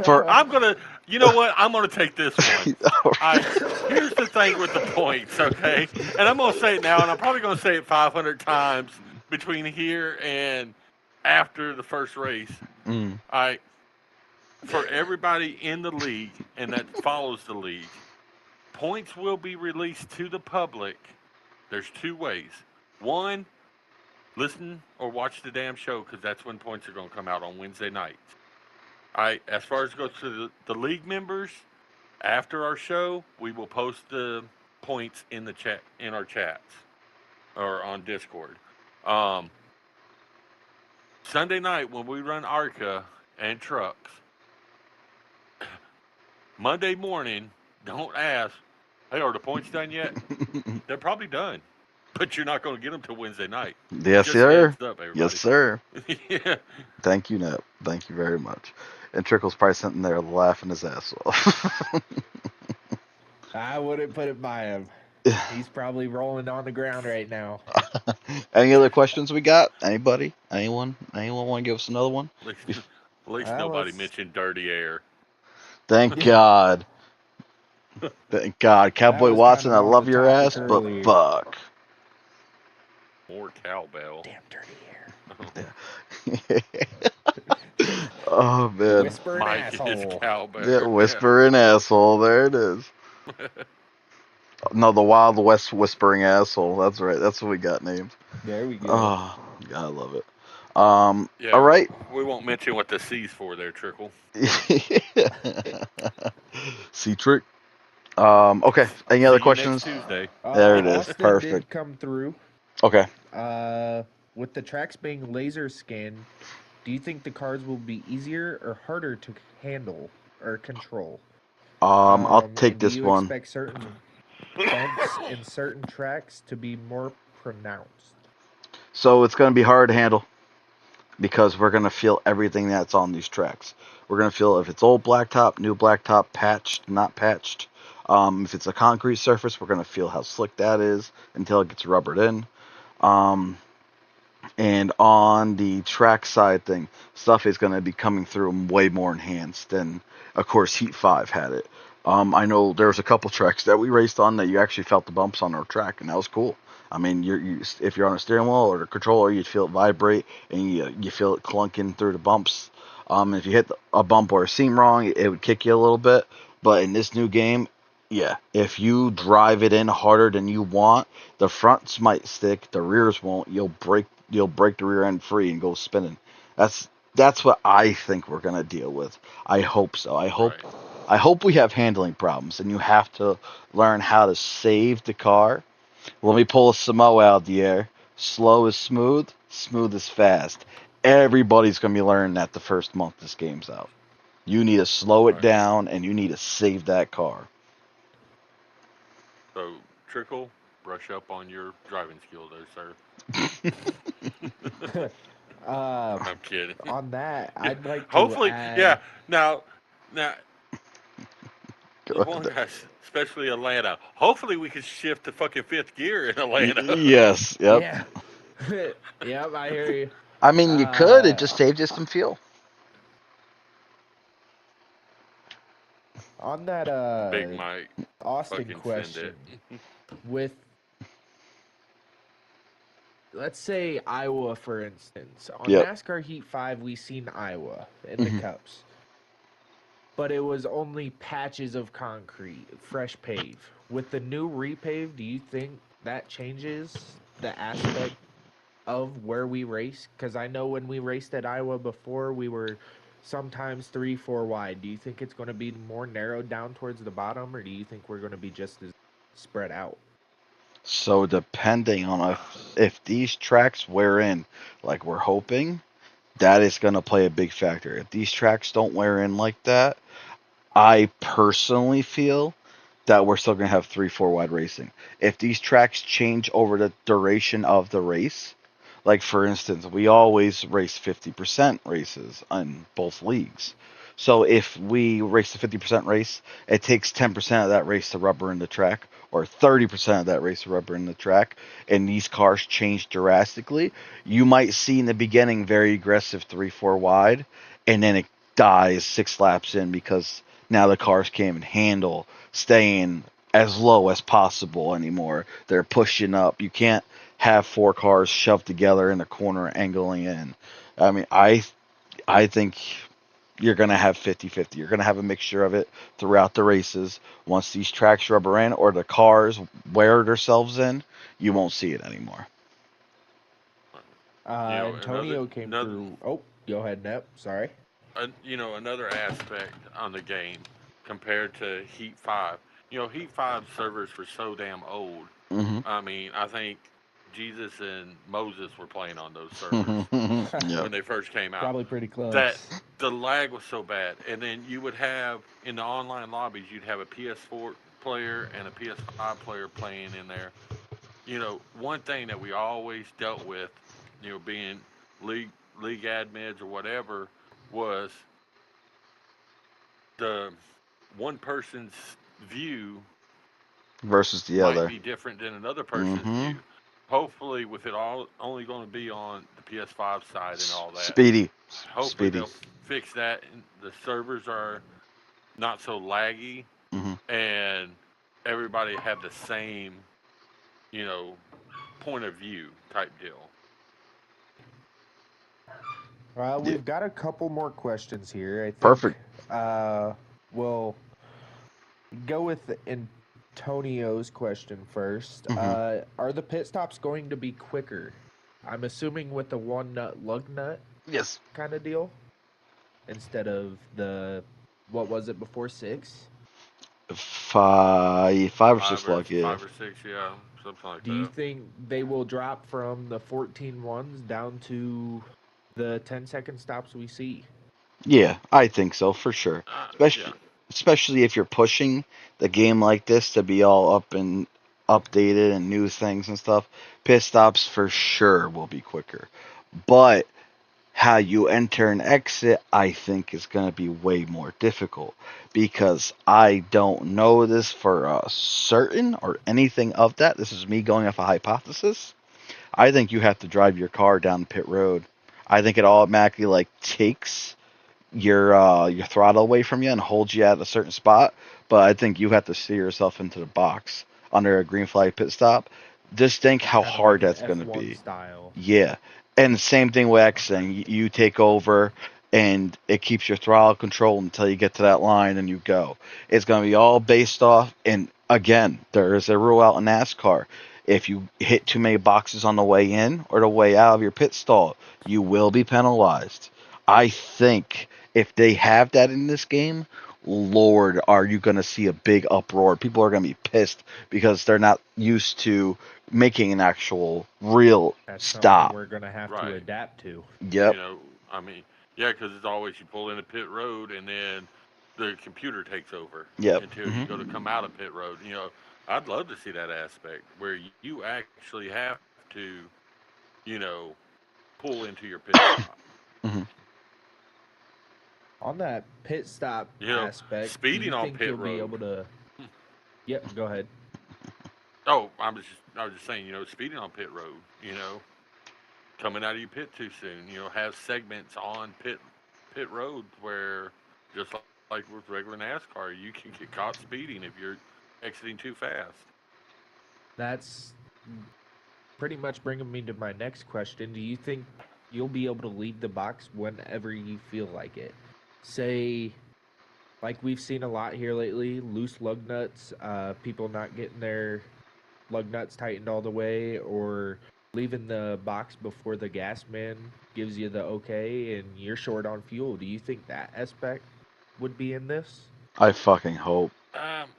For I'm gonna. You know what? I'm gonna take this one. I Here's the thing with the points, okay? And I'm gonna say it now, and I'm probably gonna say it 500 times between here and after the first race. mm, I For everybody in the league and that follows the league, points will be released to the public. There's two ways. One, listen or watch the damn show because that's when points are going to come out on Wednesday nights. All right. As far as goes to the league members, after our show, we will post the points in the chat in our chats or on Discord. Um, Sunday night when we run ARCA and trucks, Monday morning, don't ask, hey, are the points done yet? They're probably done, but you're not going to get them till Wednesday night. yes, Just sir. heads up, Yes, everybody. sir. Yeah. Thank you, Nep. Thank you very much. And Trickle's probably sitting there laughing his ass off. I wouldn't put it by him. He's probably rolling on the ground right now. Any other questions we got? Anybody? Anyone? Anyone want to give us another one? At least nobody Let's. mentioned dirty air. Thank God. Thank God. That Cowboy was kind Watson, of I on the love your topic ass, but earlier. fuck. More cowbell. Damn dirty air. Oh, man. Whispering Mike and his asshole. Yeah, cowbell. Yeah. whispering asshole. There it is. No, the Wild West whispering asshole. That's right. That's what we got named. There we go. Oh, God, I love it. Yeah. All right. We won't mention what the C's for there, Trickle. See trick. Okay. Any See other you next questions? Tuesday. There it is. Austin did Perfect. come through. Okay. With the tracks being laser scanned, do you think the cards will be easier or harder to handle or control? I'll take And do this you one. expect certain bumps in certain tracks to be more pronounced? So it's going to be hard to handle because we're going to feel everything that's on these tracks. We're going to feel if it's old blacktop, new blacktop, patched, not patched. If it's a concrete surface, we're going to feel how slick that is until it gets rubbered in. And on the track side thing, stuff is going to be coming through way more enhanced than, of course, Heat 5 had it. I know there was a couple tracks that we raced on that you actually felt the bumps on our track, and that was cool. I mean, if you're on a steering wheel or a controller, you'd feel it vibrate, and you feel it clunking through the bumps. If you hit a bump or a seam wrong, it would kick you a little bit. But in this new game, yeah, if you drive it in harder than you want, the fronts might stick, the rears won't. You'll break the rear end free and go spinning. That's what I think we're gonna deal with. I hope so. Right. I hope we have handling problems, and you have to learn how to save the car. Let me pull a Samoa out of the air. Slow is smooth, smooth is fast. Everybody's gonna be learning that the first month this game's out. You need to slow it Right. down, and you need to save that car. So, Trickle, brush up on your driving skill there, sir. I'm kidding. On that, I'd like to Hopefully, yeah. add. Now, Go those one ahead. guys, especially Atlanta. Hopefully, we can shift to fucking fifth gear in Atlanta. Yes. Yep. Yeah. Yep, I hear you. I mean, you could. It Uh, just saved you some fuel. on that Big Mike, Austin fucking send question, it. with let's say Iowa, for instance. On Yep. NASCAR Heat 5, we seen Iowa in the Mhm. Cups. But it was only patches of concrete, fresh pave. With the new repave, do you think that changes the aspect of where we race? Because I know when we raced at Iowa before, we were sometimes 3, 4 wide. Do you think it's going to be more narrowed down towards the bottom, or do you think we're going to be just as spread out? So depending on if these tracks wear in like we're hoping, that is going to play a big factor. If these tracks don't wear in like that, I personally feel that we're still going to have 3, 4 wide racing. If these tracks change over the duration of the race, like for instance, we always race 50% races on both leagues. So if we race the 50% race, it takes 10% of that race to rubber in the track, or 30% of that race to rubber in the track, and these cars change drastically. You might see in the beginning very aggressive 3, 4 wide, and then it dies 6 laps in because now the cars can't even handle staying as low as possible anymore. They're pushing up. You can't have 4 cars shoved together in a corner angling in. I mean, I think you're going to have 50-50. You're going to have a mixture of it throughout the races. Once these tracks rubber in or the cars wear themselves in, you won't see it anymore. Another Antonio came another through. Oh, go ahead, Nep. Sorry. another aspect on the game compared to Heat 5. Heat 5 servers were so damn old. Hmm. I mean, I think Jesus and Moses were playing on those servers Yep. when they first came out. Probably pretty That close. the lag was so bad, and then you would have in the online lobbies, you'd have a PS4 player and a PS5 player playing in there. One thing that we always dealt with, being league admins or whatever, was the one person's view Versus the might other. be different than another person's Hmm. view. Hopefully, with it all only going to be on the PS5 side and all that, Speedy. hopefully Speedy. they'll fix that. And the servers are not so laggy, Hmm. and everybody have the same, you know, point of view type deal. Yeah. We've got a couple more questions here. I think Perfect. uh, we'll go with Antonio's question first. Hmm. Are the pit stops going to be quicker? I'm assuming with the one nut lug nut Yes. kind of deal instead of the what was it before 6? Five or Five six or luck. Yeah. five or six, yeah, something like Do you that. think they will drop from the 14 ones down to the 10-second stops we see? Yeah, I think so for sure. Yeah. Especially if you're pushing the game like this to be all up and updated and new things and stuff. Pit stops for sure will be quicker. But how you enter and exit, I think, is going to be way more difficult because I don't know this for a certain or anything of that. This is me going off a hypothesis. I think you have to drive your car down pit road. I think it automatically like takes your throttle away from you and holds you at a certain spot. But I think you have to steer yourself into the box under a green flag pit stop. Just think how Kind of like hard an that's going to F1 be. style. Yeah, and same thing with Okay. Xing. You take over, and it keeps your throttle control until you get to that line, and you go. It's going to be all based off. And again, there is a rule out in NASCAR. If you hit too many boxes on the way in or the way out of your pit stall, you will be penalized. I think if they have that in this game, Lord, are you going to see a big uproar? People are going to be pissed because they're not used to making an actual real That's something stop. we're going to have to Right. adapt to. Yep. You know, I mean, yeah, because it's always you pull into pit road and then the computer takes over Yep. until you Hmm. go to come out of pit road. I'd love to see that aspect where you actually have to, you know, pull into your pit stop. Hmm. On that pit stop You know, aspect, do you speeding on think pit you'll be road. able to? Yep, go ahead. Oh, I was just saying, speeding on pit road. Coming out of your pit too soon. Have segments on pit road where just like with regular NASCAR, you can get caught speeding if you're exiting too fast. That's pretty much bringing me to my next question. Do you think you'll be able to leave the box whenever you feel like it? Say, like we've seen a lot here lately, loose lug nuts, people not getting their lug nuts tightened all the way, or leaving the box before the gas man gives you the okay and you're short on fuel. Do you think that aspect would be in this? I fucking hope Um,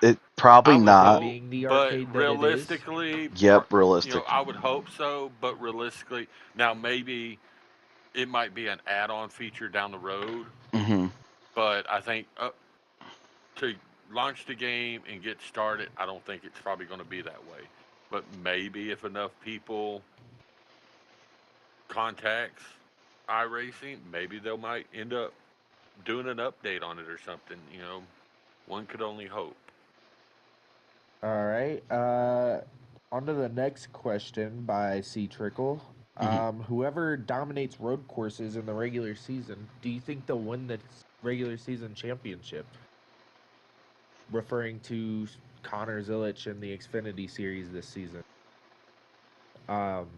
it. I Probably would With it not. hope, being the but arcade that it is? realistically, Yep, realistic. I would hope so. But realistically, now maybe it might be an add-on feature down the road. Hmm. But I think to launch the game and get started, I don't think it's probably going to be that way. But maybe if enough people contacts iRacing, maybe they might end up doing an update on it or something. One could only hope. All right. On to the next question by C Trickle. Hmm. Whoever dominates road courses in the regular season, do you think they'll win the regular season championship? Referring to Connor Zilic in the Xfinity series this season. Um,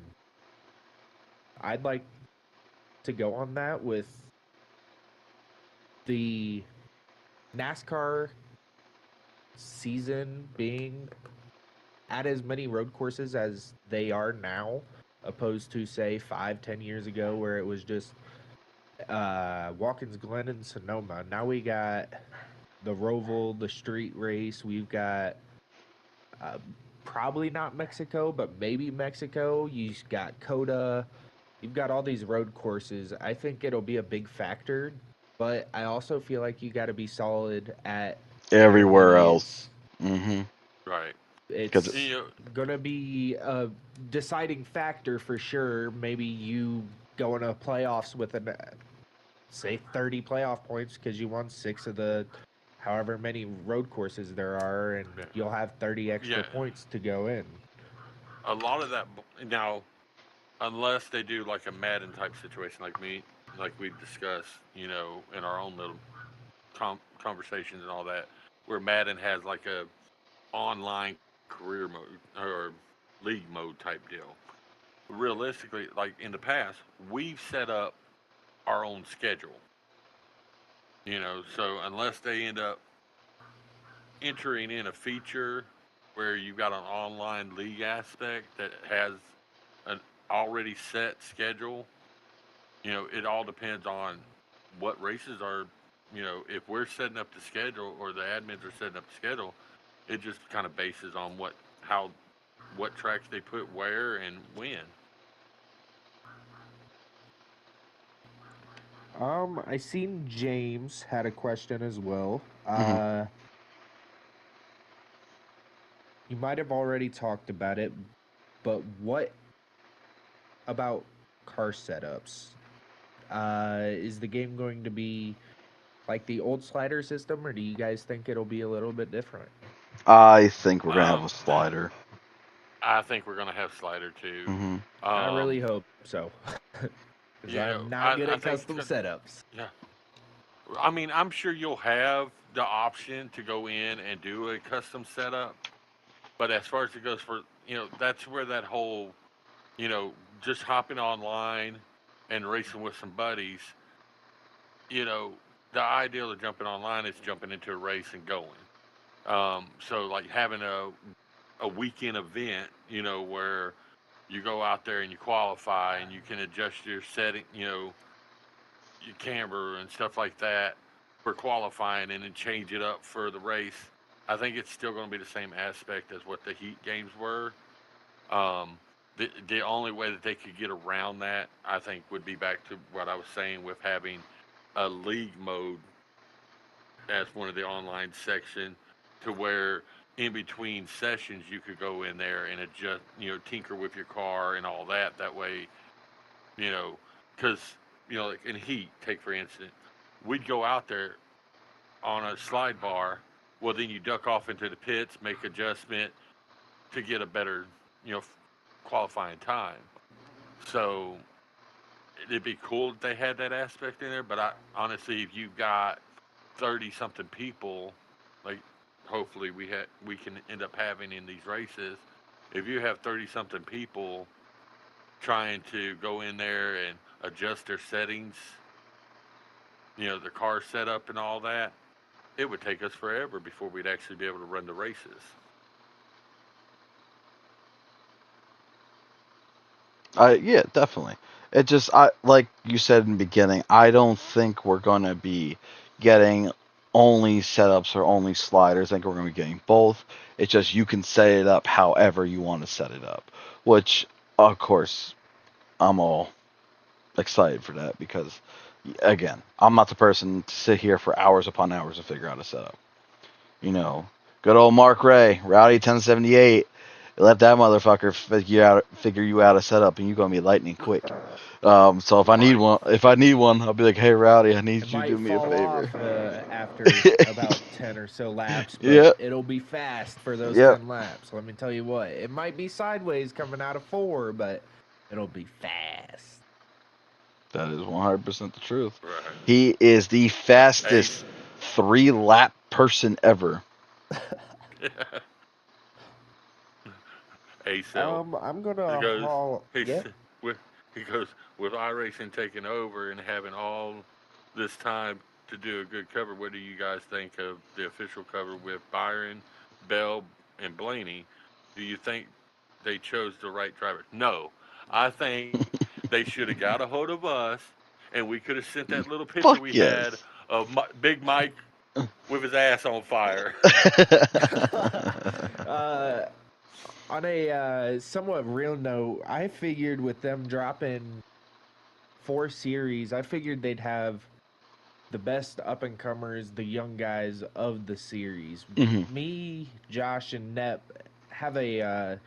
I'd like to go on that with the NASCAR season being at as many road courses as they are now, opposed to say 5, 10 years ago where it was just Watkins Glen and Sonoma. Now we got the Roval, the street race. We've got uh, probably not Mexico, but maybe Mexico. You've got Coda. You've got all these road courses. I think it'll be a big factor, but I also feel like you got to be solid at Everywhere intermediates. else. Hmm. Right. Because And, It's gonna be a deciding factor for sure. Maybe you go into playoffs with an say 30 playoff points because you won 6 of the however many road courses there are, and yeah, you'll have 30 extra yeah, points to go in. a lot of that now, unless they do like a Madden type situation like we've discussed, in our own little conversations and all that, where Madden has like a online career mode or league mode type deal. Realistically, like in the past, we've set up our own schedule. So unless they end up entering in a feature where you've got an online league aspect that has an already set schedule, it all depends on what races are. If we're setting up the schedule or the admins are setting up the schedule, it just kind of bases on what tracks they put where and when. I seen James had a question as well. hmm. You might have already talked about it, but what about car setups? Is the game going to be like the old slider system, or do you guys think it'll be a little bit different? I think we're gonna have Um, a slider. I think we're gonna have slider too. Hmm. I Um, really hope so, because yeah, I'm not good I at think it's custom gonna. setups. Yeah, I mean, I'm sure you'll have the option to go in and do a custom setup, but as far as it goes for, that's where that whole, you know, just hopping online and racing with some buddies, you know, the ideal of jumping online is jumping into a race and going. So like having a weekend event, where you go out there and you qualify and you can adjust your setting, your camber and stuff like that for qualifying and then change it up for the race. I think it's still going to be the same aspect as what the Heat games were. The only way that they could get around that, I think, would be back to what I was saying with having a league mode as one of the online section to where in between sessions you could go in there and adjust, tinker with your car and all that. That way, because like in heat, take for instance, we'd go out there on a slide bar. Well, then you duck off into the pits, make adjustment to get a better, qualifying time. So it'd be cool if they had that aspect in there. But I honestly, if you've got 30 something people, like hopefully we can end up having in these races. If you have 30 something people trying to go in there and adjust their settings, the car setup and all that, it would take us forever before we'd actually be able to run the races. Yeah, definitely. It just, I like you said in the beginning, I don't think we're gonna be getting only setups or only sliders. I think we're gonna be getting both. It's just you can set it up however you want to set it up, which of course I'm all excited for that because again, I'm not the person to sit here for hours upon hours to figure out a setup. You know, good old Mark Ray, Rowdy 1078. Let that motherfucker figure you out a setup, and you're gonna be lightning quick. So if I need one, I'll be like, hey Rowdy, I need It you to do might me a fall favor. off after about 10 or so laps, but Yeah, it'll be fast for those yeah, 10 laps. Let me tell you what, it might be sideways coming out of 4, but it'll be fast. that is 100% the truth. Right. He is the Hey. fastest 3-lap person ever. Hey, so I'm he gonna goes, haul. he Yeah. with he goes with iRacing taking over and having all this time to do a good cover. What do you guys think of the official cover with Byron, Bell, and Blaney? Do you think they chose the right driver? No, I think they should have got a hold of us, and we could have sent that little picture Fuck we had yes. of Big Mike with his ass on fire. uh, on a somewhat real note, I figured with them dropping 4 series, I figured they'd have the best up and comers, the young guys of the series. Mhm. Me, Josh, and Nep have a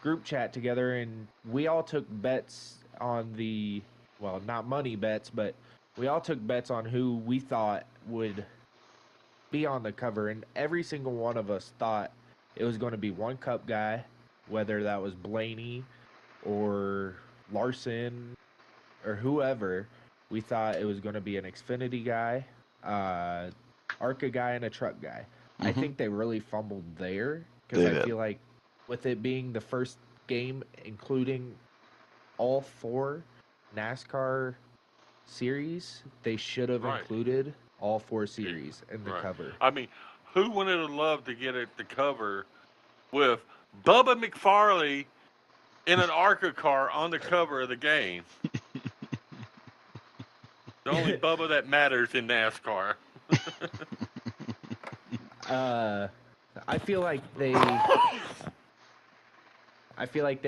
group chat together, and we all took bets on well, not money bets, but we all took bets on who we thought would be on the cover, and every single one of us thought it was going to be one cup guy, whether that was Blaney or Larson or whoever. We thought it was going to be an Xfinity guy, ARCA guy, and a truck guy. I Mhm. think they really fumbled there because They I did. feel like with it being the first game, including all 4 NASCAR series, they should have Right. included all 4 Yeah, series in the right. cover. I mean, who wouldn't have loved to get it the cover with Bubba McFarley in an ARCA car on the cover of the game? The only Bubba that matters in NASCAR. uh, I feel like they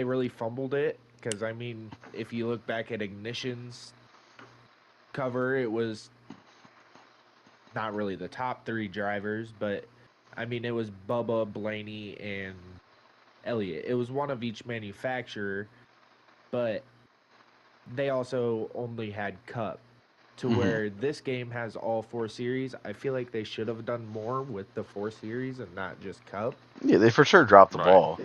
really fumbled it because I mean, if you look back at Ignition's cover, it was not really the top 3 drivers, but I mean, it was Bubba, Blaney, and Elliott. It was one of each manufacturer, but they also only had Cup. To Mhm. where this game has all 4 series, I feel like they should have done more with the 4 series and not just Cup. Yeah, they for sure dropped the Right. ball.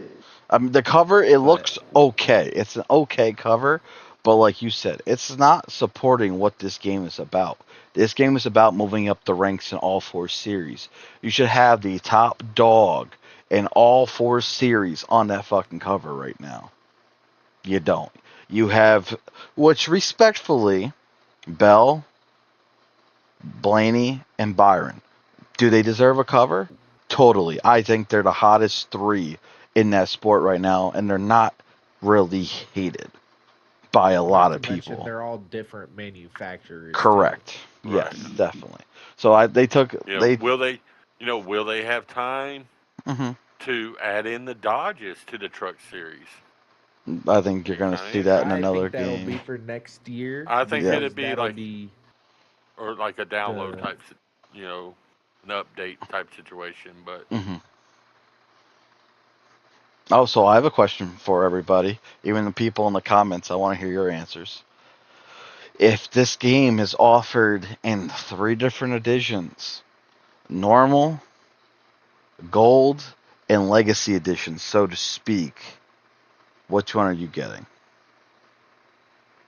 I mean, the cover, it But looks okay. It's an okay cover, but like you said, it's not supporting what this game is about. This game is about moving up the ranks in all 4 series. You should have the top dog in all 4 series on that fucking cover right now. You don't. You have, which respectfully, Bell, Blaney, and Byron. Do they deserve a cover? Totally. I think they're the hottest 3 in that sport right now, and they're not really hated by a not lot to of mention, people. they're all different manufacturers too. Correct. Right. Yes, definitely. So they took they. Will they have time Mhm. to add in the Dodges to the Truck Series? I think you're Be gonna kind of see that in I interesting. another think that'll be game. for next year I think Yeah. because it'd be that'll like, be or like a download the type, you know, an update type situation. But Mhm. Oh, so I have a question for everybody, even the people in the comments. I want to hear your answers. If this game is offered in 3 different editions, normal, gold, and legacy edition, so to speak, which one are you getting?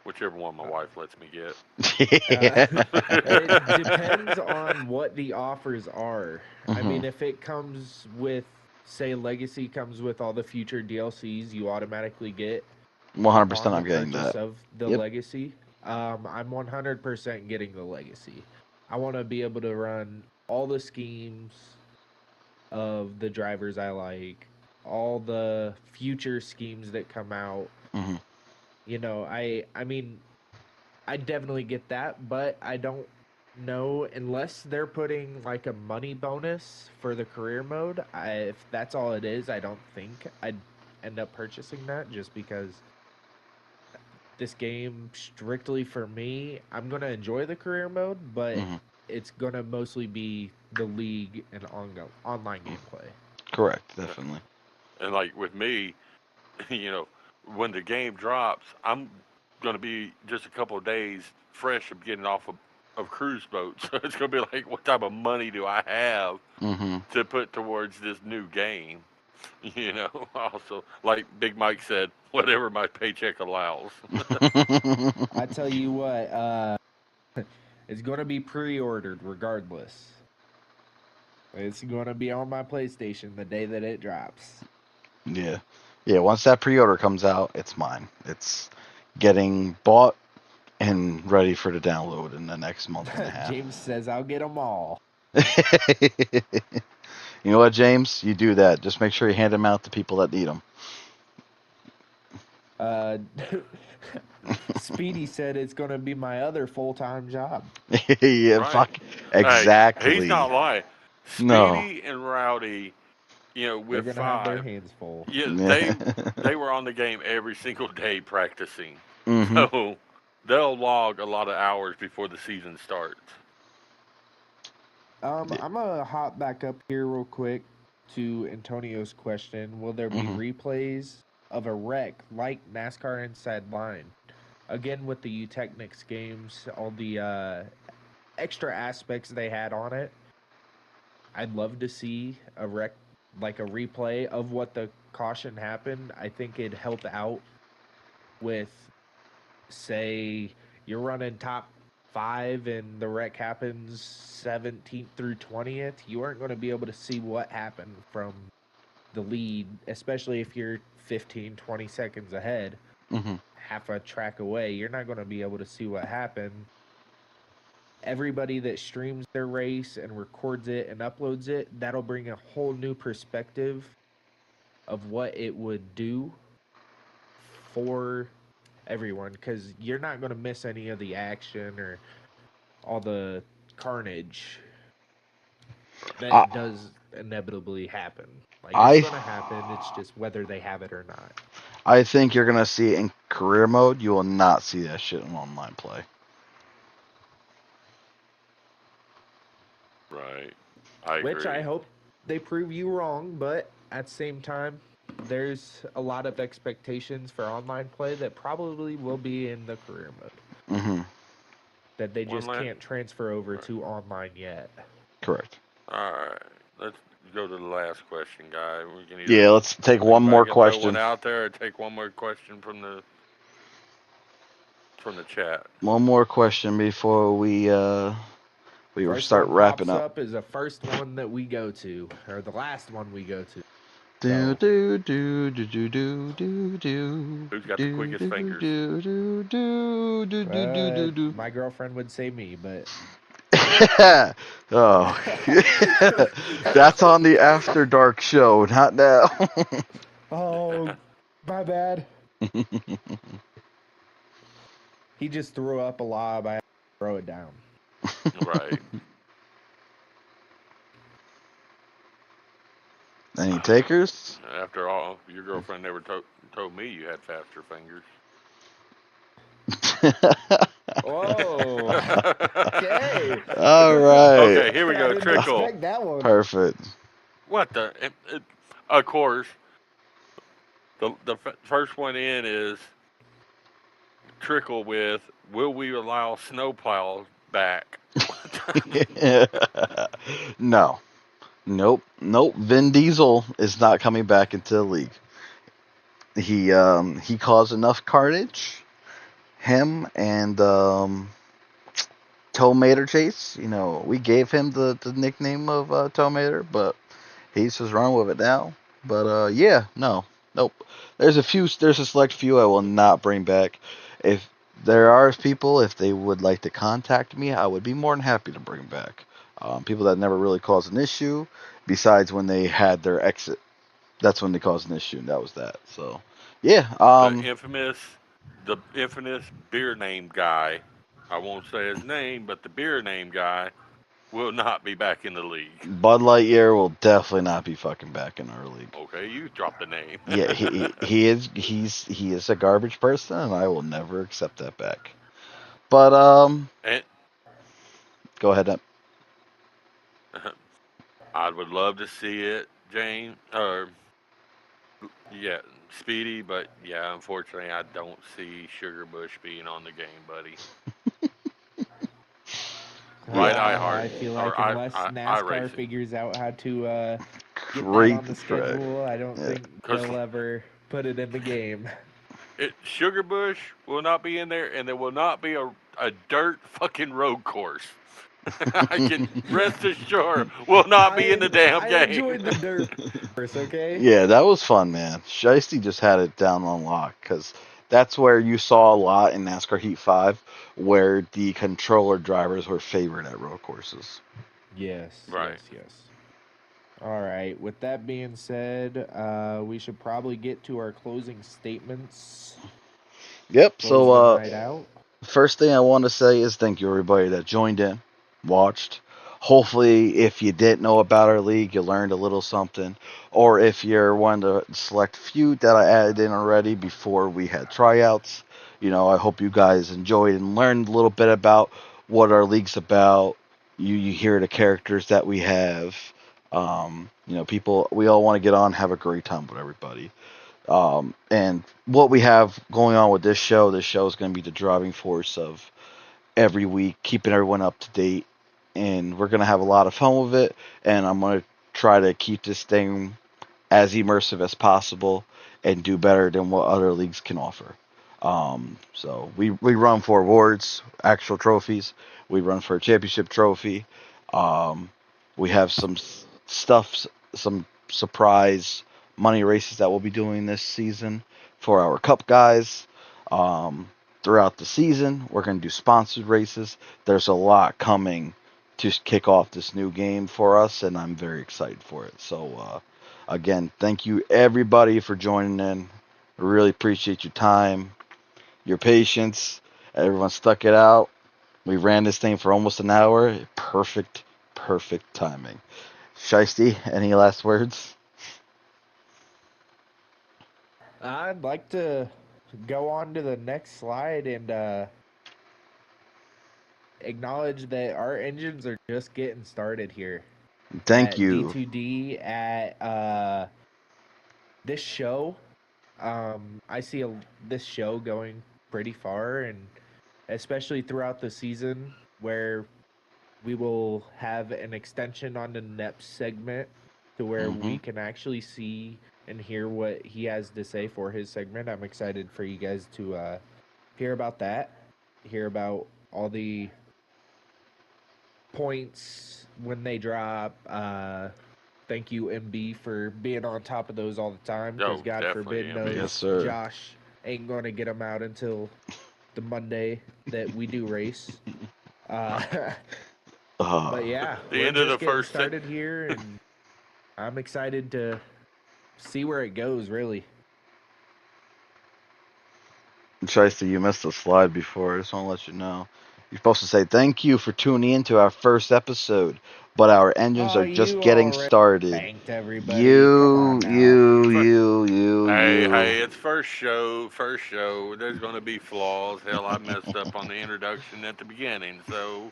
Whichever one my wife lets me get. It depends on what the offers are. I Mhm. mean, if it comes with, say, Legacy comes with all the future DLCs you automatically get 100% upon the I'm getting purchase that. of the Yep. Legacy, I'm 100% getting the Legacy. I want to be able to run all the schemes of the drivers I like, all the future schemes that come out. Mhm. I mean, I definitely get that, but I don't know unless they're putting like a money bonus for the career mode. If that's all it is, I don't think I'd end up purchasing that just because this game strictly for me, I'm gonna enjoy the career mode, but Mhm. it's gonna mostly be the league and online gameplay. Correct. Definitely. And like with me, you know, when the game drops, I'm going to be just a couple of days fresh of getting off of cruise boats. So it's going to be like, what type of money do I have Mhm. to put towards this new game? Also, like Big Mike said, whatever my paycheck allows. I tell you what, it's gonna be pre-ordered regardless. It's gonna be on my PlayStation the day that it drops. Yeah. Yeah, once that pre-order comes out, it's mine. It's getting bought and ready for the download in the next month and a half. James says I'll get them all. You know what, James? You do that. Just make sure you hand them out to people that need them. Uh, Speedy said it's gonna be my other full-time job. Yeah, Right. fuck. Hey, he's Exactly. not lying. No. Speedy and Rowdy, They're with gonna have their five, hands full. yeah, Yeah. they were on the game every single day practicing. Mhm. So they'll log a lot of hours before the season starts. I'm gonna hop back up here real quick to Antonio's question. Will there be Mhm. replays of a wreck like NASCAR Inside Line? Again, with the Technics games, all the extra aspects they had on it. I'd love to see a wreck, like a replay of what the caution happened. I think it'd help out with, say, you're running top 5 and the wreck happens 17th through 20th. You aren't going to be able to see what happened from the lead, especially if you're 15, 20 seconds ahead, Mhm. half a track away. You're not going to be able to see what happened. Everybody that streams their race and records it and uploads it, that'll bring a whole new perspective of what it would do for everyone, because you're not going to miss any of the action or all the carnage I that does inevitably happen. Like, it's I going to happen. It's just whether they have it or not. I think you're gonna see it in career mode. You will not see that shit in online play. Right. I Which I agree. hope they prove you wrong, but at the same time, there's a lot of expectations for online play that probably will be in the career mode Mhm. that they One just last. can't transfer over Right. to online yet. Correct. All right. Let's go to the last question, guy. We can either Yeah, let's take one more anybody can throw one question. out there or take one more question from the chat. One more question before we First start one wrapping pops up. up is the first one that we go to, or the last one we go to. Do So, do do do do do do do Who's got the do quickest do fingers? do do do do do do do. my girlfriend would say me, but Oh, that's on the After Dark show, not now. oh, my bad. He just threw up a lob. I had to throw it down. Right. Any takers? After all, your girlfriend never told me you had faster fingers. Whoa. Okay. All right. Okay, here we I go. didn't Trickle. expect that one. Perfect. What the? Of course, first one in is Trickle with, will we allow snowplows back? No. Nope. Vin Diesel is not coming back into the league. He caused enough carnage. Him and Tomater Chase. We gave him the nickname of Tomater, but he's just running with it now. But yeah, no, nope. There's a select few I will not bring back. If there are people, if they would like to contact me, I would be more than happy to bring back. People that never really caused an issue, besides when they had their exit. That's when they caused an issue, and that was that. So, yeah. the infamous, the infamous beer name guy. I won't say his name, but the beer name guy will not be back in the league. Bud Lightyear will definitely not be fucking back in our league. Okay, you dropped the name. Yeah, he is a garbage person, and I will never accept that back. But And go ahead. I would love to see it, Jane, or yeah, Speedy, but yeah, unfortunately, I don't see Sugar Bush being on the game, buddy. Right, Yeah, I feel like unless NASCAR figures out how to get that on the schedule, I don't think they'll ever put it in the game. Sugar Bush will not be in there, and there will not be a dirt fucking road course. I can rest assured will not be in the damn game. I enjoyed the dirt course, okay? Yeah, that was fun, man. Shiesty just had it down on lock because that's where you saw a lot in NASCAR Heat 5 where the controller drivers were favored at road courses. Yes. Right. Yes. All right. With that being said, we should probably get to our closing statements. Yep. Close So, the night out. first thing I want to say is thank you everybody that joined in, watched. Hopefully, if you didn't know about our league, you learned a little something. Or if you're one of the select few that I added in already before we had tryouts, I hope you guys enjoyed and learned a little bit about what our league's about. You hear the characters that we have. People, we all want to get on, have a great time with everybody. And what we have going on with this show is going to be the driving force of every week, keeping everyone up to date. And we're going to have a lot of fun with it. And I'm going to try to keep this thing as immersive as possible and do better than what other leagues can offer. So we run for awards, actual trophies. We run for a championship trophy. We have some stuff, some surprise money races that we'll be doing this season for our cup guys. Throughout the season, we're going to do sponsored races. There's a lot coming to kick off this new game for us, and I'm very excited for it. So, again, thank you everybody for joining in. I really appreciate your time, your patience. Everyone stuck it out. We ran this thing for almost an hour. Perfect timing. Shiesty, any last words? I'd like to go on to the next slide and acknowledge that our engines are just getting started here. Thank you. D2D at this show. I see this show going pretty far, and especially throughout the season where we will have an extension on the NEPS segment to where we can actually see and hear what he has to say for his segment. I'm excited for you guys to hear about that, hear about all the points when they drop. Thank you, MB, for being on top of those all the time. Because God forbid knows yes, sir. Josh ain't going to get them out until the Monday that we do race. But yeah, the end of the first started here, and I'm excited to see where it goes. Really. Shiesty, you missed a slide before. I just want to let you know. You're supposed to say thank you for tuning in to our first episode, but our engines are just getting started. Thanked everybody. You. Hey, it's first show. There's going to be flaws. Hell, I messed up on the introduction at the beginning, so.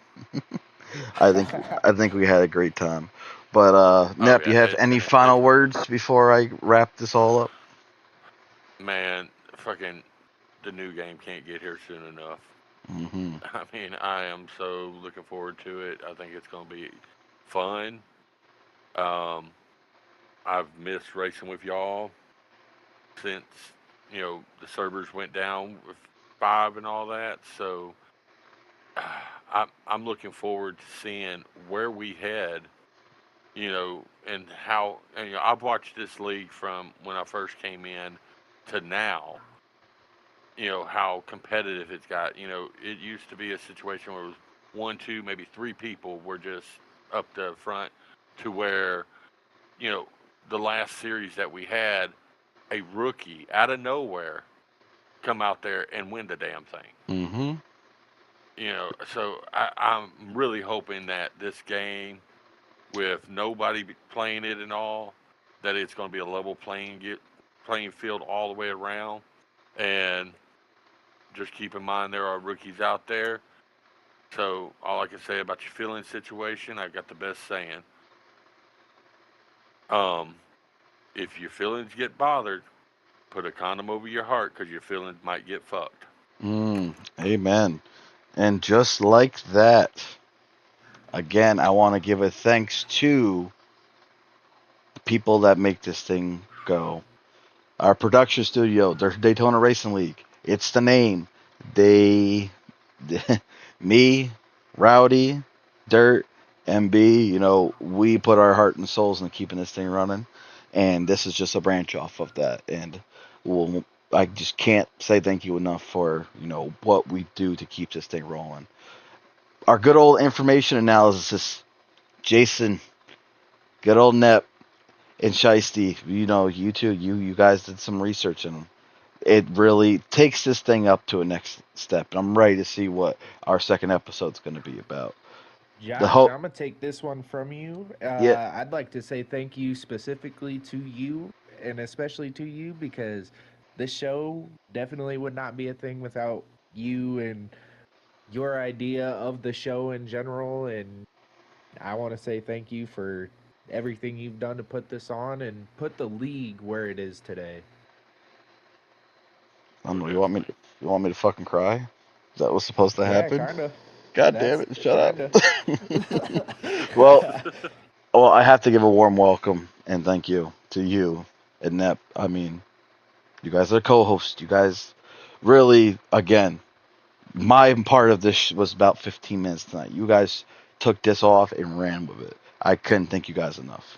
I think we had a great time. But Nep, you have any final words before I wrap this all up? man, fucking the new game can't get here soon enough. Mm-hmm. I mean, I am so looking forward to it. I think it's going to be fun. Um, I've missed racing with y'all since the servers went down with 5 and all that. So I'm looking forward to seeing where we head. And how. And, I've watched this league from when I first came in to now. How competitive it's got. It used to be a situation where it was one, two, maybe three people were just up the front, to where you know the last series that we had, a rookie out of nowhere come out there and win the damn thing. Mm-hmm. So I'm really hoping that this game, with nobody playing it and all, that it's going to be a level playing field all the way around. And just keep in mind there are rookies out there. So all I can say about your feeling situation, I got the best saying. Um, if your feelings get bothered, put a condom over your heart, because your feelings might get fucked. Amen. And just like that, again, I want to give a thanks to the people that make this thing go. Our production studio, there's Daytona Racing League. It's the name. They, me, Rowdy, Dirt, MB, we put our heart and souls into keeping this thing running. And this is just a branch off of that. And we'll, I just can't say thank you enough for, what we do to keep this thing rolling. Our good old information analysis, Jason, good old Nep, and Shiesty, you two, you guys did some research, and it really takes this thing up to a next step. And I'm ready to see what our second episode's going to be about. The Josh, hope, I'm gonna take this one from you. yeah, I'd like to say thank you specifically to you, and especially to you, because this show definitely would not be a thing without you and your idea of the show in general. And I want to say thank you for everything you've done to put this on and put the league where it is today. I don't Oh, know. definitely. You want me to fucking cry? Is that what's supposed to Yeah, happen? kind of. God damn That's it! Shut kind of. up. well, well, I have to give a warm welcome and thank you to you and Nep. I mean, you guys are co-hosts. You guys really, again, my part of this was about 15 minutes tonight. You guys took this off and ran with it. I couldn't thank you guys enough.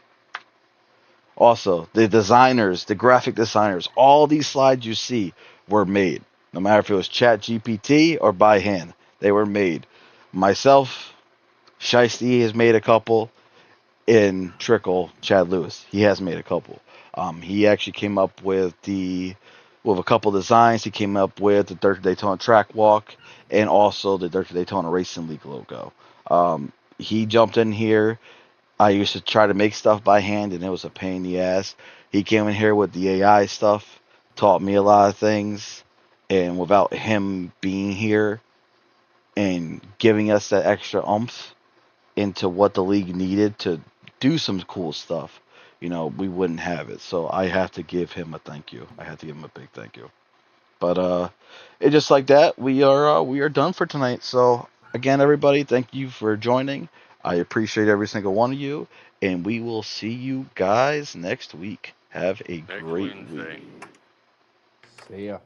Also, the designers, the graphic designers, all these slides you see were made. No matter if it was Chat GPT or by hand, they were made. Myself, Shiesty has made a couple. In Trickle, Chad Lewis, he has made a couple. He actually came up with a couple designs. He came up with the Dirt Daytona track walk and also the Dirt Daytona Racing League logo. He jumped in here. I used to try to make stuff by hand, and it was a pain in the ass. He came in here with the AI stuff, taught me a lot of things, and without him being here and giving us that extra oomph into what the league needed to do some cool stuff, we wouldn't have it. So I have to give him a thank you. I have to give him a big thank you. But it just like that, we are done for tonight. So again, everybody, thank you for joining. I appreciate every single one of you, and we will see you guys next week. Have a Next great week. Wednesday. See ya.